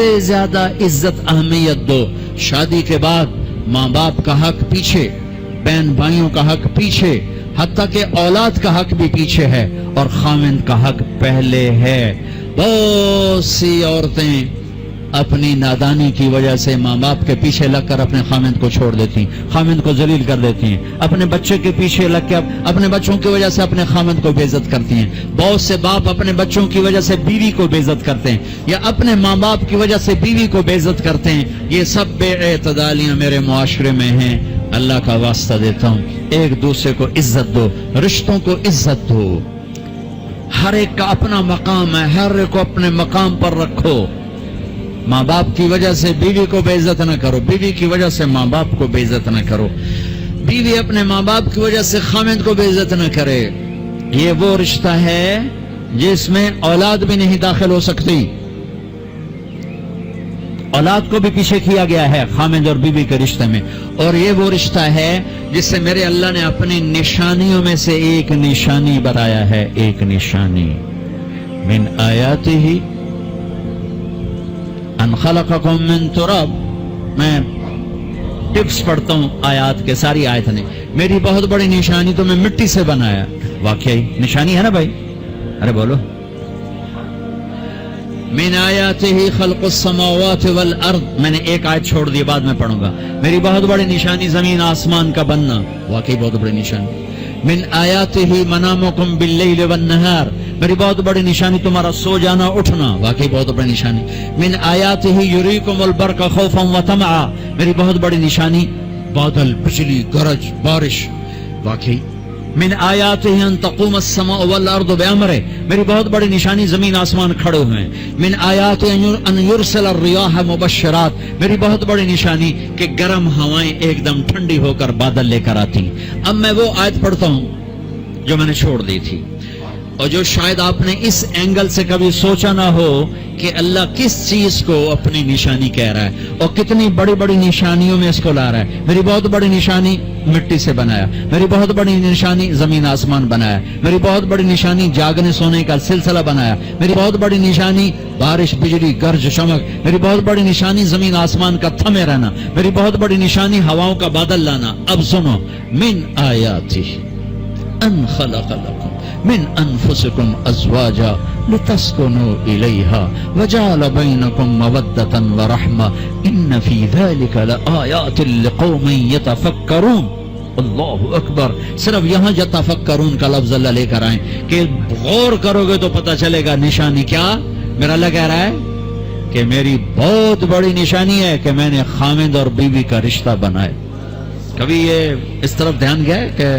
سے زیادہ عزت اہمیت دو. شادی کے بعد ماں باپ کا حق پیچھے، بہن بھائیوں کا حق پیچھے، حتیٰ کہ اولاد کا حق بھی پیچھے ہے، اور خاوند کا حق پہلے ہے. بہت سی عورتیں اپنی نادانی کی وجہ سے ماں باپ کے پیچھے لگ کر اپنے خاوند کو چھوڑ دیتی ہیں، خاوند کو ذلیل کر دیتی ہیں. اپنے بچے کے پیچھے لگ کے اپنے بچوں کی وجہ سے اپنے خاوند کو بے عزت کرتی ہیں. بہت سے باپ اپنے بچوں کی وجہ سے بیوی کو بے عزت کرتے ہیں، یا اپنے ماں باپ کی وجہ سے بیوی کو بے عزت کرتے ہیں. یہ سب بے اعتدالیاں میرے معاشرے میں ہیں. اللہ کا واسطہ دیتا ہوں، ایک دوسرے کو عزت دو، رشتوں کو عزت دو. ہر ایک کا اپنا مقام ہے، ہر ایک کو اپنے مقام پر رکھو. ماں باپ کی وجہ سے بیوی کو بے عزت نہ کرو، بیوی کی وجہ سے ماں باپ کو بے عزت نہ کرو، بیوی اپنے ماں باپ کی وجہ سے خاوند کو بے عزت نہ کرے. یہ وہ رشتہ ہے جس میں اولاد بھی نہیں داخل ہو سکتی. اولاد کو بھی پیچھے کیا گیا ہے خاوند اور بیوی کے رشتے میں. اور یہ وہ رشتہ ہے جس سے میرے اللہ نے اپنی نشانیوں میں سے ایک نشانی بتایا ہے. ایک نشانی من آیاتہ ان خلقکم من تراب. میں ٹپس پڑھتا ہوں آیات کے، ساری آیت نے. میری بہت بڑی نشانی تو میں مٹی سے بنایا. واقعی نشانی ہے نا بھائی؟ ارے بولو. من آیاتہ خلق السماوات والارض. میں نے ایک آیت چھوڑ دی، بعد میں پڑھوں گا. میری بہت بڑی نشانی زمین آسمان کا بننا. واقعی بہت بڑی نشانی. من آیاتہ منامکم باللیل والنہار. میری بہت بڑی نشانی تمہارا سو جانا اٹھنا. واقعی بہت بڑی نشانی. من آیاتہ یریکم البرق خوفا وطمعا. میری بہت بڑی نشانی بادل، بجلی، گرج، بارش. واقعی. من آیاتہ ان تقوم السماء والارض بامرہ. میری بہت بڑی نشانی زمین آسمان کھڑے ہوئے ہیں. من آیاتہ ان یرسل الریاح مبشرات. میری بہت بڑی نشانی کہ گرم ہوائیں ایک دم ٹھنڈی ہو کر بادل لے کر آتی. اب میں وہ آیت پڑھتا ہوں جو میں نے چھوڑ دی تھی، اور جو شاید آپ نے اس اینگل سے کبھی سوچا نہ ہو کہ اللہ کس چیز کو اپنی نشانی کہہ رہا ہے اور کتنی بڑی بڑی نشانیوں میں اس کو لا رہا ہے. میری بہت بڑی نشانی مٹی سے بنایا، میری بہت بڑی نشانی زمین آسمان بنایا، میری بہت بڑی نشانی جاگنے سونے کا سلسلہ بنایا، میری بہت بڑی نشانی بارش، بجلی، گرج، چمک، میری بہت بڑی نشانی زمین آسمان کا تھمے رہنا، میری بہت بڑی نشانی ہواؤں کا بادل لانا. اب سنو. من آیاتہ ان خلق لکم من انفسکم ازواجا لتسکنوا الیہا وجعل بینکم مودۃ ورحمہ ان فی ذلک لآیات لقوم یتفکرون. اللہ اکبر. صرف یہاں یتفکرون کا لفظ اللہ لے کر آئیں کہ غور کرو گے تو پتہ چلے گا نشانی کیا. میرا اللہ کہہ رہا ہے کہ میری بہت بڑی نشانی ہے کہ میں نے خاوند اور بیوی کا رشتہ بنایا. کبھی یہ اس طرف دھیان گیا کہ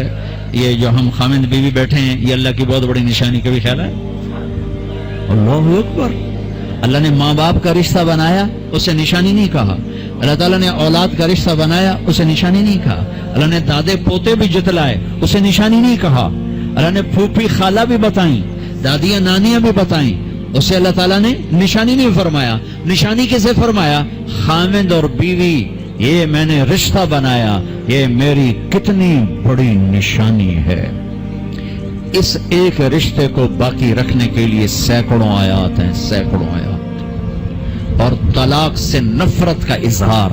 یہ جو ہم خاوند بیوی بیٹھے ہیں یہ اللہ کی بہت بڑی نشانی؟ کبھی خیال ہے؟ اللہ اکبر. اللہ نے ماں باپ کا رشتہ بنایا، اسے نشانی نہیں کہا. اللہ تعالیٰ نے اولاد کا رشتہ بنایا، اسے نشانی نہیں کہا. اللہ نے دادے پوتے بھی جتلائے، اسے نشانی نہیں کہا. اللہ نے پھوپھی خالہ بھی بتائیں، دادیاں نانیاں بھی بتائیں، اسے اللہ تعالیٰ نے نشانی نہیں فرمایا. نشانی کیسے فرمایا؟ خاوند اور بیوی یہ میں نے رشتہ بنایا، یہ میری کتنی بڑی نشانی ہے. اس ایک رشتے کو باقی رکھنے کے لیے سینکڑوں آیات ہیں، سینکڑوں آیات. اور طلاق سے نفرت کا اظہار.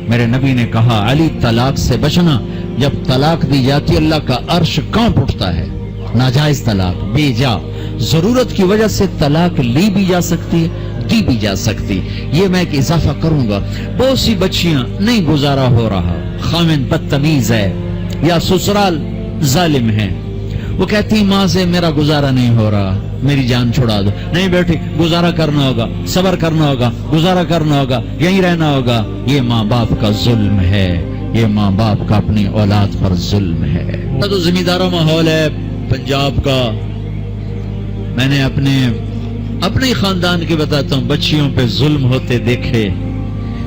میرے نبی نے کہا علی طلاق سے بچنا. جب طلاق دی جاتی اللہ کا عرش کانپ اٹھتا ہے. ناجائز طلاق، بے جا ضرورت کی وجہ سے طلاق لی بھی جا سکتی ہے، دی بھی جا سکتی. یہ میں ایک اضافہ کروں گا. بہت سی بچیاں نہیں گزارا ہو رہا، خاوند بدتمیز ہے یا سسرال ظالم ہے، وہ کہتی ماں سے میرا گزارا نہیں ہو رہا، میری جان چھڑا دو. نہیں بیٹی، گزارا کرنا ہوگا، صبر کرنا ہوگا، گزارا کرنا ہوگا، یہیں رہنا ہوگا. یہ ماں باپ کا ظلم ہے، یہ ماں باپ کا اپنی اولاد پر ظلم ہے. تو زمینداروں ماحول ہے پنجاب کا. میں نے اپنے ہی خاندان کی بتاتا ہوں، بچیوں پہ ظلم ہوتے دیکھے،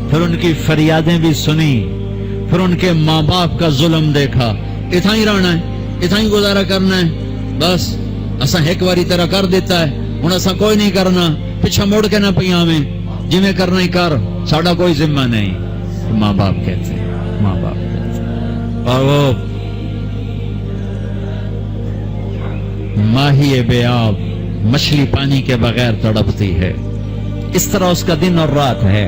پھر ان کی فریادیں بھی سنی، پھر ان کے ماں باپ کا ظلم دیکھا. اتنا ہی رہنا ہے، اتنا ہی گزارا کرنا ہے، بس اسا ایک باری طرح کر دیتا ہے، ہوں اسا کوئی نہیں کرنا، پیچھا موڑ کے نہ پیا میں، جی میں کرنا ہی کر، ساڈا کوئی ذمہ نہیں. ماں باپ کہتے ہیں، ماں باپ کہتے ہیں. اور وہ ماہی بے آب مچھلی پانی کے بغیر تڑپتی ہے. اس طرح اس کا دن اور رات ہے.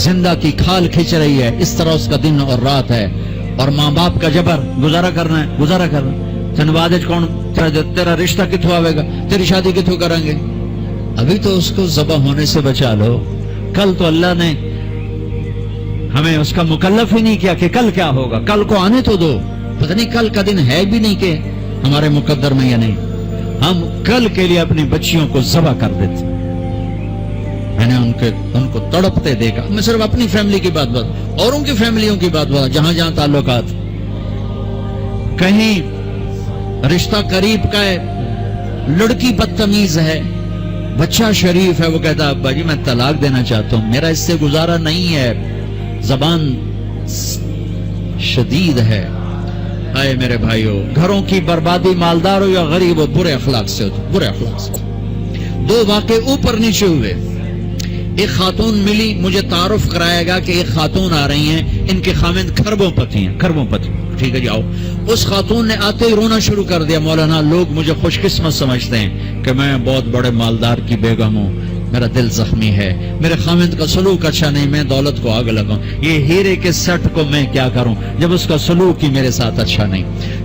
زندہ کی کھال کھچ رہی ہے، اس طرح اس کا دن اور رات ہے. اور ماں باپ کا جبر گزارا کرنا ہے، گزارا کرنا. تین بعد کون تیرا رشتہ کتوں آئے گا، تیری شادی کتوں کریں گے؟ ابھی تو اس کو ذبح ہونے سے بچا لو. کل تو اللہ نے ہمیں اس کا مکلف ہی نہیں کیا کہ کل کیا ہوگا. کل کو آنے تو دو. پتہ نہیں کل کا دن ہے بھی نہیں کہ ہمارے مقدر میں یا نہیں. ہم کل کے لیے اپنی بچیوں کو ذبح کر دیتے. میں نے ان کو تڑپتے دیکھا. میں صرف اپنی فیملی کی بات اوروں کی فیملیوں کی بات جہاں جہاں تعلقات. کہیں رشتہ قریب کا ہے، لڑکی بدتمیز ہے، بچہ شریف ہے، وہ کہتا ابا جی میں طلاق دینا چاہتا ہوں، میرا اس سے گزارا نہیں ہے، زبان شدید ہے. آئے میرے بھائیو، گھروں کی بربادی مالدار ہو یا غریب ہو، برے اخلاق سے ہو، برے اخلاق سے. دو واقعے اوپر نیچے ہوئے. ایک خاتون ملی، مجھے تعارف کرایا گا کہ ایک خاتون آ رہی ہیں، ان کے خاوند کھربوں پتی ہیں، کھربوں پتی. ٹھیک ہے جی آؤ. اس خاتون نے آتے ہی رونا شروع کر دیا. مولانا لوگ مجھے خوش قسمت سمجھتے ہیں کہ میں بہت بڑے مالدار کی بیگم ہوں، میرا دل زخمی ہے، میرے خاوند کا سلوک اچھا نہیں، میں دولت کو آگ لگاؤں، یہ ہیرے کے سٹ کو میں کیا کروں جب اس کا سلوک ہی میرے ساتھ اچھا نہیں.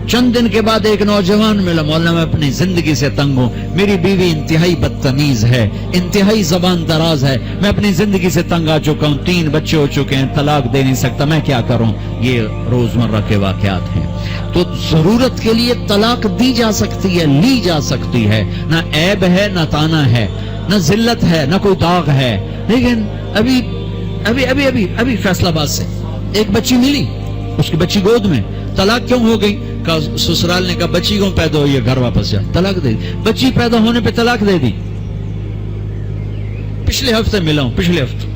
چند دن کے بعد ایک نوجوان ملا. مولانا میں اپنی زندگی سے تنگ ہوں، میری بیوی انتہائی بدتمیز ہے، انتہائی زبان دراز ہے، میں اپنی زندگی سے تنگ آ چکا ہوں، 3 بچے ہو چکے ہیں، طلاق دے نہیں سکتا، میں کیا کروں. یہ روزمرہ کے واقعات ہیں. تو ضرورت کے لیے طلاق دی جا سکتی ہے، لی جا سکتی ہے، نہ عیب ہے نہ تانا ہے، نہ ذلت ہے نہ کوئی داغ ہے. لیکن ابھی ابھی ابھی ابھی ابھی فیصلہ آباد سے ایک بچی ملی، اس کی بچی گود میں. طلاق کیوں ہو گئی؟ سسرال نے کہا بچی کیوں پیدا ہوئی ہے، گھر واپس جا. طلاق دے دی. بچی پیدا ہونے پہ طلاق دے دی. پچھلے ہفتے ملا ہوں، پچھلے ہفتے.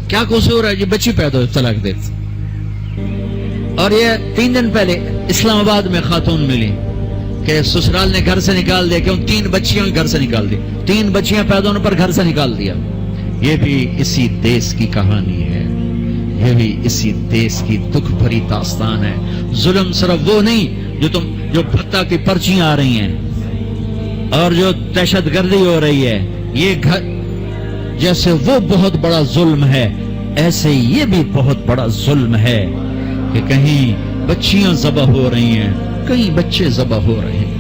کیا قصور ہے؟ یہ بچی پیدا ہوئی، طلاق دے دی. اور یہ 3 دن پہلے اسلام آباد میں خاتون ملی کہ سسرال نے گھر سے نکال دیا. کیوں؟ 3 بچیاں گھر سے نکال دی. 3 بچیاں پیدا ہونے پر گھر سے نکال دیا. یہ بھی اسی دیس کی کہانی ہے، یہ بھی اسی دیس کی دکھ بھری داستان ہے. ظلم صرف وہ نہیں جو بھتہ کی پرچیاں آ رہی ہیں اور جو دہشت گردی ہو رہی ہے، یہ گھر جیسے وہ بہت بڑا ظلم ہے، ایسے یہ بھی بہت بڑا ظلم ہے کہ کہیں بچیاں ذبح ہو رہی ہیں، کئی بچے ذبح ہو رہے ہیں.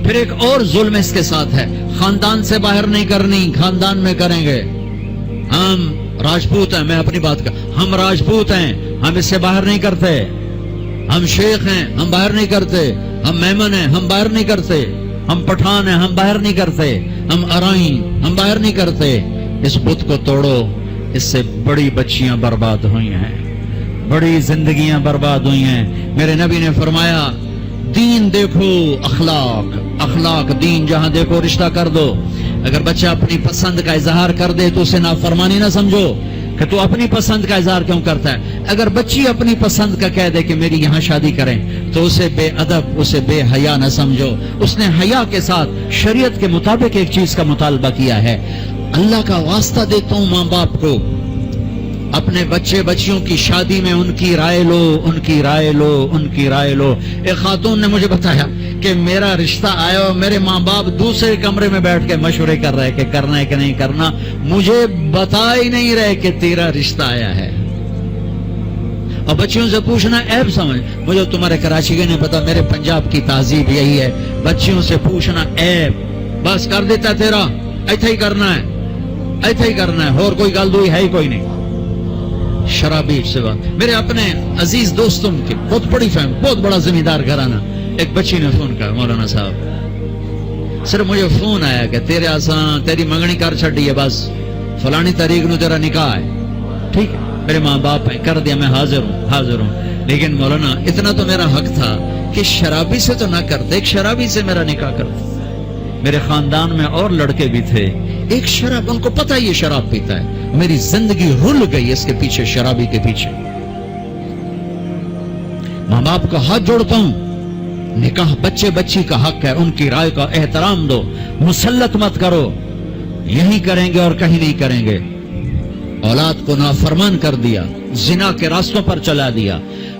پھر ایک اور ظلم اس کے ساتھ ہے، خاندان سے باہر نہیں کرنی، خاندان میں کریں گے. ہم راجپوت ہیں، میں اپنی بات کر، ہم راجپوت ہیں، ہم اس سے باہر نہیں کرتے. ہم شیخ ہیں، ہم باہر نہیں کرتے. ہم میمن ہیں، ہم باہر نہیں کرتے. ہم پٹھان ہیں، ہم باہر نہیں کرتے. ہم ارائیں، ہم باہر نہیں کرتے. اس بت کو توڑو. اس سے بڑی بچیاں برباد ہوئی ہیں، بڑی زندگیاں برباد ہوئی ہیں. میرے نبی نے فرمایا دین دیکھو، اخلاق، اخلاق دین جہاں دیکھو رشتہ کر دو. اگر بچہ اپنی پسند کا اظہار کر دے تو اسے نافرمانی نہ سمجھو کہ تو اپنی پسند کا اظہار کیوں کرتا ہے. اگر بچی اپنی پسند کا کہہ دے کہ میری یہاں شادی کریں تو اسے بے ادب، اسے بے حیا نہ سمجھو. اس نے حیا کے ساتھ شریعت کے مطابق ایک چیز کا مطالبہ کیا ہے. اللہ کا واسطہ دیتا ہوں ماں باپ کو، اپنے بچے بچیوں کی شادی میں ان کی رائے لو، ان کی رائے لو، ان کی رائے لو. ایک خاتون نے مجھے بتایا کہ میرا رشتہ آیا اور میرے ماں باپ دوسرے کمرے میں بیٹھ کے مشورے کر رہے کہ کرنا ہے کہ نہیں کرنا، مجھے بتا ہی نہیں رہے کہ تیرا رشتہ آیا ہے. اور بچیوں سے پوچھنا عیب سمجھ. مجھے تمہارے کراچی کے نہیں پتا، میرے پنجاب کی تہذیب یہی ہے، بچیوں سے پوچھنا عیب. بس کر دیتا تیرا، ایتھے ہی کرنا ہے، ایتھے ہی کرنا ہے، اور کوئی گل دوئی ہے ہی کوئی نہیں. شرابی سے بات. میرے اپنے عزیز دوستوں کی بہت بڑی فہم، بہت بڑا زمیندار گھرانہ. ایک بچی نے فون کیا، مولانا صاحب صرف مجھے فون آیا کہ تیرے آسان تیری منگنی کر چھڑی ہے، بس فلانی تاریخ نو تیرا نکاح ہے. ٹھیک ہے، میرے ماں باپ ہیں، کر دیا، میں حاضر ہوں، حاضر ہوں. لیکن مولانا اتنا تو میرا حق تھا کہ شرابی سے تو نہ کرتے، ایک شرابی سے میرا نکاح کرتے. میرے خاندان میں اور لڑکے بھی تھے، ایک شراب، ان کو پتہ یہ شراب پیتا ہے. میری زندگی رل گئی اس کے پیچھے، شرابی کے پیچھے. ماں باپ کا ہاتھ جوڑتا ہوں، نکاح بچے بچی کا حق ہے، ان کی رائے کا احترام دو، مسلط مت کرو. یہی کریں گے اور کہیں نہیں کریں گے. اولاد کو نافرمان کر دیا، زنا کے راستوں پر چلا دیا.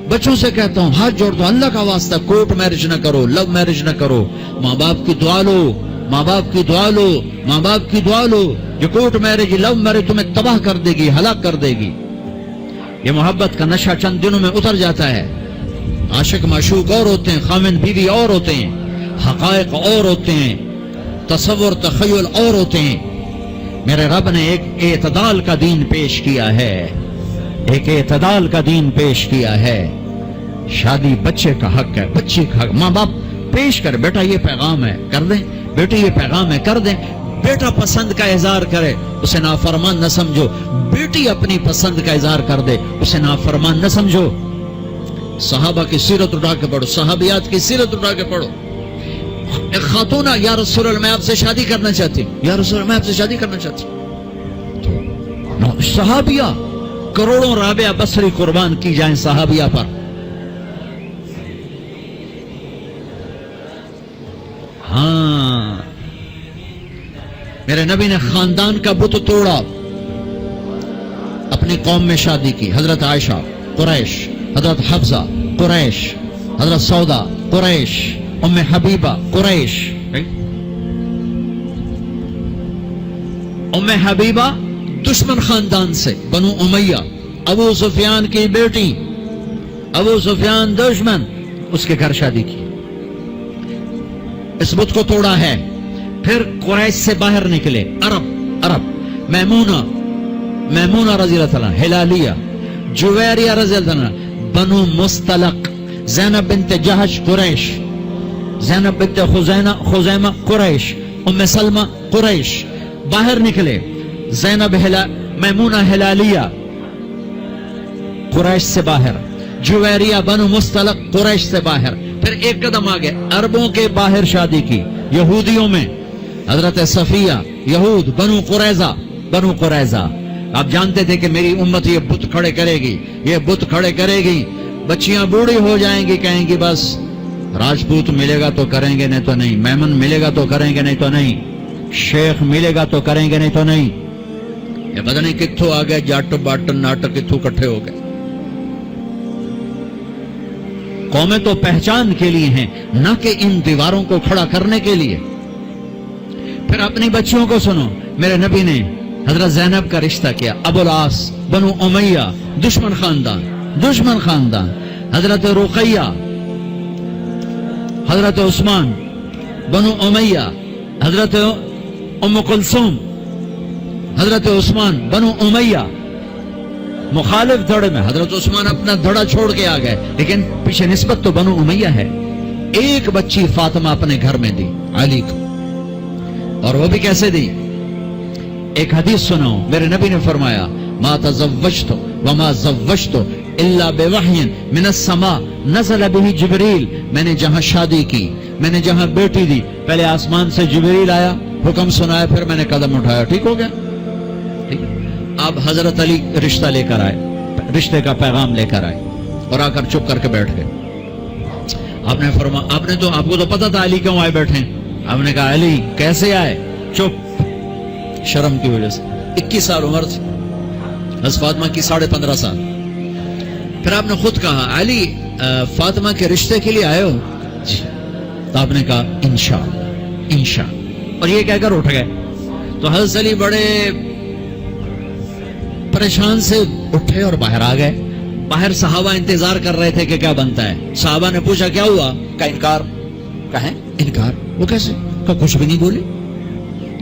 بچوں سے کہتا ہوں ہاتھ جوڑ دو، اللہ کا واسطہ کورٹ میرج نہ کرو، لو میرج نہ کرو. ماں باپ کی دعا لو، ماں باپ کی دعا لو، ماں باپ کی دعا لو. یہ کورٹ میرج لو میرج تمہیں تباہ کر دے گی، ہلاک کر دے گی. یہ محبت کا نشہ چند دنوں میں اتر جاتا ہے. عاشق معشوق اور ہوتے ہیں، خامن بیوی اور ہوتے ہیں، حقائق اور ہوتے ہیں، تصور تخیل اور ہوتے ہیں. میرے رب نے ایک اعتدال کا دین پیش کیا ہے، ایک اعتدال کا دین پیش کیا ہے. شادی بچے کا حق ہے، بچے کا حق. ماں باپ پیش کر، بیٹا یہ پیغام ہے کر دیں، بیٹی یہ پیغام ہے کر دیں. بیٹا پسند کا اظہار کرے، اسے نافرمان نہ سمجھو. بیٹی اپنی پسند کا اظہار کر دے، اسے نافرمان نہ سمجھو. صحابہ کی سیرت اٹھا کے پڑھو، صحابیات کی سیرت اٹھا کے پڑھو. ایک خاتون یا رسول اللہ میں آپ سے شادی کرنا چاہتی ہوں، یا رسول اللہ میں آپ سے شادی کرنا چاہتی ہوں. صحابیہ کروڑوں رابعہ بصری قربان کی جائیں صحابیہ پر. ہاں میرے نبی نے خاندان کا بت توڑا، اپنی قوم میں شادی کی. حضرت عائشہ قریش، حضرت حفصہ قریش، حضرت سودا قریش، ام حبیبہ قریش. ام حبیبہ دشمن خاندان سے، بنو امیہ، ابو سفیان کی بیٹی، ابو سفیان دشمن، اس کے گھر شادی کی. اس بت کو توڑا ہے. پھر قریش سے باہر نکلے عرب. میمونہ رضی اللہ عنہ، ہلالیہ، جویریہ رضی اللہ عنہ، بنو مستلق، زینب بنت جہش قریش، زینب بنت خزیمہ قریش، ام سلمہ قریش. باہر نکلے. زینب میمونہ ہلالیہ قریش سے باہر، جویریہ بنو مستلق قریش سے باہر. پھر ایک قدم آگے عربوں کے باہر شادی کی، یہودیوں میں. حضرت صفیہ، یہود، بنو قریظہ. آپ جانتے تھے کہ میری امت یہ بت کھڑے کرے گی، یہ بت کھڑے کرے گی. بچیاں بوڑھی ہو جائیں گی، کہیں گی بس راجپوت ملے گا تو کریں گے نہیں تو نہیں، میمن ملے گا تو کریں گے نہیں تو نہیں، شیخ ملے گا تو کریں گے نہیں تو نہیں. یہ پتہ نہیں کتھوں آ گئے جاٹ باٹ ناٹک کتھوں کٹھے ہو گئے. قومیں تو پہچان کے لیے ہیں، نہ کہ ان دیواروں کو کھڑا کرنے کے لیے. پھر اپنی بچیوں کو سنو. میرے نبی نے حضرت زینب کا رشتہ کیا، ابو العاص بنو امیہ، دشمن خاندان. حضرت رقیہ، حضرت عثمان بنو امیہ، حضرت ام کلثوم، حضرت عثمان بنو امیہ. مخالف دھڑے میں حضرت عثمان اپنا دھڑا چھوڑ کے آ گئے، لیکن پیچھے نسبت تو بنو امیہ ہے. ایک بچی فاطمہ اپنے گھر میں دی علی کو، اور وہ بھی کیسے دی؟ ایک حدیث سنو. میرے نبی نے فرمایا ما تزوجت وما زوجت الا بوحی من السماء نزل به جبریل. میں نے جہاں شادی کی، میں نے جہاں بیٹی دی، پہلے آسمان سے جبریل آیا، حکم سنایا، پھر میں نے قدم اٹھایا. ٹھیک ہو گیا؟ ٹھیک. اب حضرت علی رشتہ لے کر آئے، رشتے کا پیغام لے کر آئے، اور آ کر چپ کر کے بیٹھ گئے. آپ نے فرمایا، آپ کو تو پتا تھا علی کیوں آئے بیٹھے. آپ نے کہا علی کیسے آئے؟ چپ، شرم کی وجہ سے. 21 سال عمر تھی حضرت فاطمہ کی، 15.5 سال. پھر آپ نے خود کہا علی فاطمہ کے رشتے کے لیے آئے ہو؟ جی. تو آپ نے کہا انشاءاللہ، اور یہ کہہ کر اٹھ گئے. تو حضرت علی بڑے پریشان سے اٹھے اور باہر آ گئے. باہر صحابہ انتظار کر رہے تھے کہ کیا بنتا ہے. صحابہ نے پوچھا کیا ہوا؟ کا انکار. کہیں انکار؟ وہ کیسے؟ کہ کچھ بھی نہیں بولی.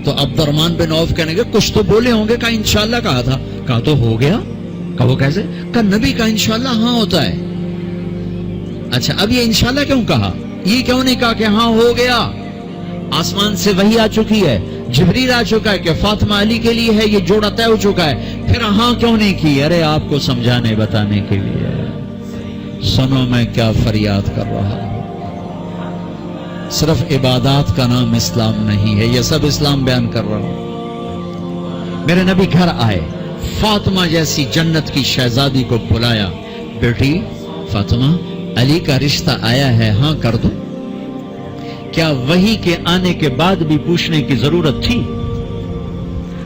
تو عبد الرحمن بن عوف کہنے گے کچھ تو بولے ہوں گے. کہا انشاءاللہ کہا تھا. کہا تو ہو گیا. کہا وہ کیسے؟ کہا نبی کا انشاءاللہ ہاں ہوتا ہے. اچھا اب یہ انشاءاللہ کیوں کہا؟ یہ کیوں نہیں کہا کہ ہاں ہو گیا؟ آسمان سے وحی آ چکی ہے، جبریل آ چکا ہے کہ فاطمہ علی کے لیے ہے، یہ جوڑا طے ہو چکا ہے. پھر ہاں کیوں نہیں کی؟ ارے آپ کو سمجھانے بتانے کے لیے. سنو میں کیا فریاد کر رہا ہوں. صرف عبادات کا نام اسلام نہیں ہے، یہ سب اسلام بیان کر رہا ہوں. میرے نبی گھر آئے، فاطمہ جیسی جنت کی شہزادی کو بلایا. بیٹی فاطمہ، علی کا رشتہ آیا ہے، ہاں کر دو. کیا وحی کے آنے کے بعد بھی پوچھنے کی ضرورت تھی؟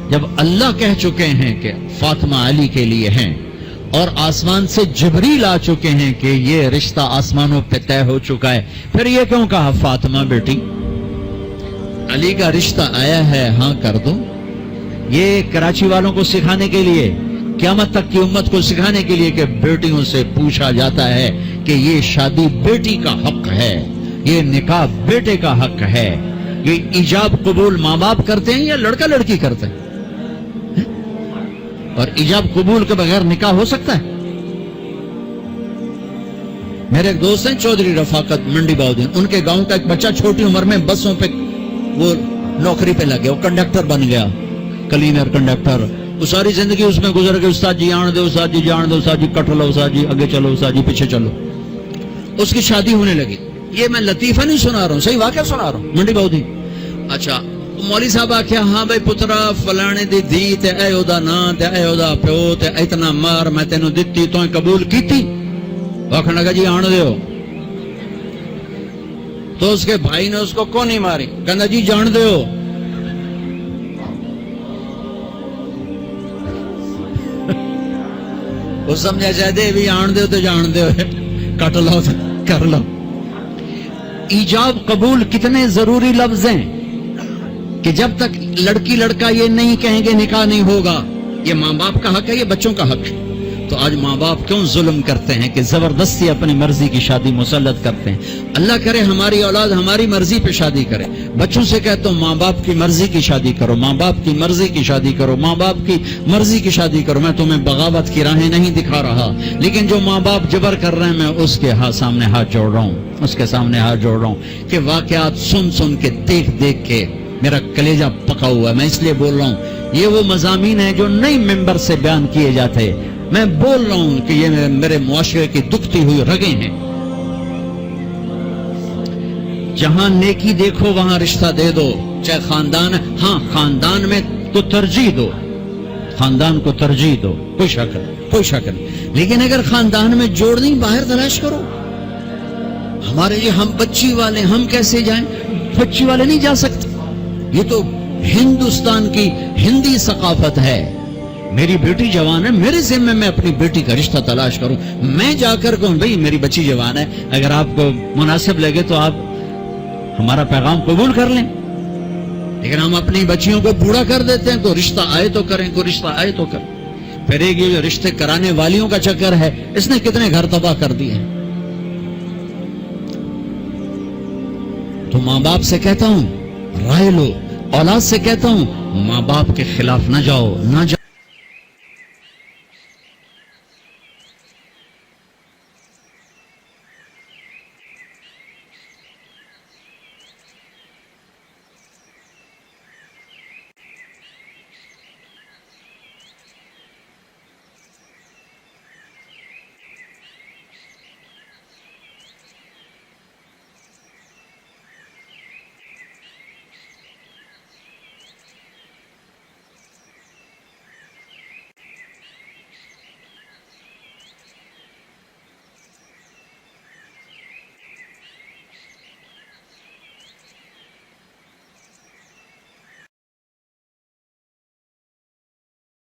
جب اللہ کہہ چکے ہیں کہ فاطمہ علی کے لیے ہیں، اور آسمان سے جبریل آ چکے ہیں کہ یہ رشتہ آسمانوں پہ طے ہو چکا ہے، پھر یہ کیوں کہا فاطمہ بیٹی؟ علی کا رشتہ آیا ہے ہاں کر دو. یہ کراچی والوں کو سکھانے کے لیے, قیامت تک کی امت کو سکھانے کے لیے کہ بیٹیوں سے پوچھا جاتا ہے کہ یہ شادی بیٹی کا حق ہے, یہ نکاح بیٹے کا حق ہے. یہ ایجاب قبول ماں باپ کرتے ہیں یا لڑکا لڑکی کرتے ہیں؟ اور ایجاب قبول کے بغیر نکاح ہو سکتا ہے؟ میرے ایک دوست ہیں چودھری رفاقت منڈی باؤدین, ان کے گاؤں کا ایک بچہ چھوٹی عمر میں بسوں پہ وہ نوکری پہ لگ گیا, وہ کنڈکٹر بن گیا, کلینر کنڈکٹر. وہ ساری زندگی اس میں گزر گئی. استاد جی آن دے, استاد جی جان دے, استاد جی کٹ لو, استاد جی آگے چلو, استاد جی پیچھے چلو. اس کی شادی ہونے لگی. یہ میں لطیفہ نہیں سنا رہا ہوں, صحیح واقعہ سنا رہا ہوں. منڈی باؤدین. اچھا مولوی صاحب آخیا ہاں بھائی پترا فلانے دی دھی تے اے او دا نام تے اے او دا پیو تے اتنا مار میں تینوں دتی تو قبول کیتی. آخر لگا جی آن دیو. تو اس کے بھائی نے اس کو کون نہیں ماری, کہنا جی جان دیو. وہ سمجھا چاہتے بھی آن دیو تو جان دیو, کٹ لو کر لو. ایجاب قبول کتنے ضروری لفظ ہیں کہ جب تک لڑکی لڑکا یہ نہیں کہیں گے نکاح نہیں ہوگا. یہ ماں باپ کا حق ہے, یہ بچوں کا حق ہے. تو آج ماں باپ کیوں ظلم کرتے ہیں کہ زبردستی اپنی مرضی کی شادی مسلط کرتے ہیں؟ اللہ کرے ہماری اولاد ہماری مرضی پہ شادی کرے. بچوں سے کہتا ہوں ماں باپ کی مرضی کی شادی کرو, ماں باپ کی مرضی کی شادی کرو, ماں باپ کی مرضی کی شادی کرو. میں تمہیں بغاوت کی راہیں نہیں دکھا رہا, لیکن جو ماں باپ جبر کر رہے ہیں میں اس کے سامنے ہاتھ جوڑ رہا ہوں, اس کے سامنے ہاتھ جوڑ رہا ہوں کہ واقعات سن سن کے دیکھ دیکھ کے میرا کلیجہ پکا ہوا ہے. میں اس لیے بول رہا ہوں یہ وہ مضامین ہیں جو نئی ممبر سے بیان کیے جاتے. میں بول رہا ہوں کہ یہ میرے معاشرے کی دکھتی ہوئی رگیں ہیں. جہاں نیکی دیکھو وہاں رشتہ دے دو, چاہے خاندان. ہاں خاندان میں کو ترجیح دو, خاندان کو ترجیح دو, کوئی شک نہیں. لیکن اگر خاندان میں جوڑ نہیں باہر تلاش کرو. ہمارے یہ ہم بچی والے, ہم کیسے جائیں؟ بچی والے نہیں جا سکتے. یہ تو ہندوستان کی ہندی ثقافت ہے. میری بیٹی جوان ہے, میرے ذمہ میں اپنی بیٹی کا رشتہ تلاش کروں. میں جا کر کہوں بھئی میری بچی جوان ہے, اگر آپ کو مناسب لگے تو آپ ہمارا پیغام قبول کر لیں. لیکن ہم اپنی بچیوں کو بوڑھا کر دیتے ہیں. کوئی رشتہ آئے تو کریں, کوئی رشتہ آئے تو کریں. پھر ایک یہ جو رشتے کرانے والیوں کا چکر ہے, اس نے کتنے گھر تباہ کر دیے ہیں. تو ماں باپ سے کہتا ہوں رائے لو, اولاد سے کہتا ہوں ماں باپ کے خلاف نہ جاؤ.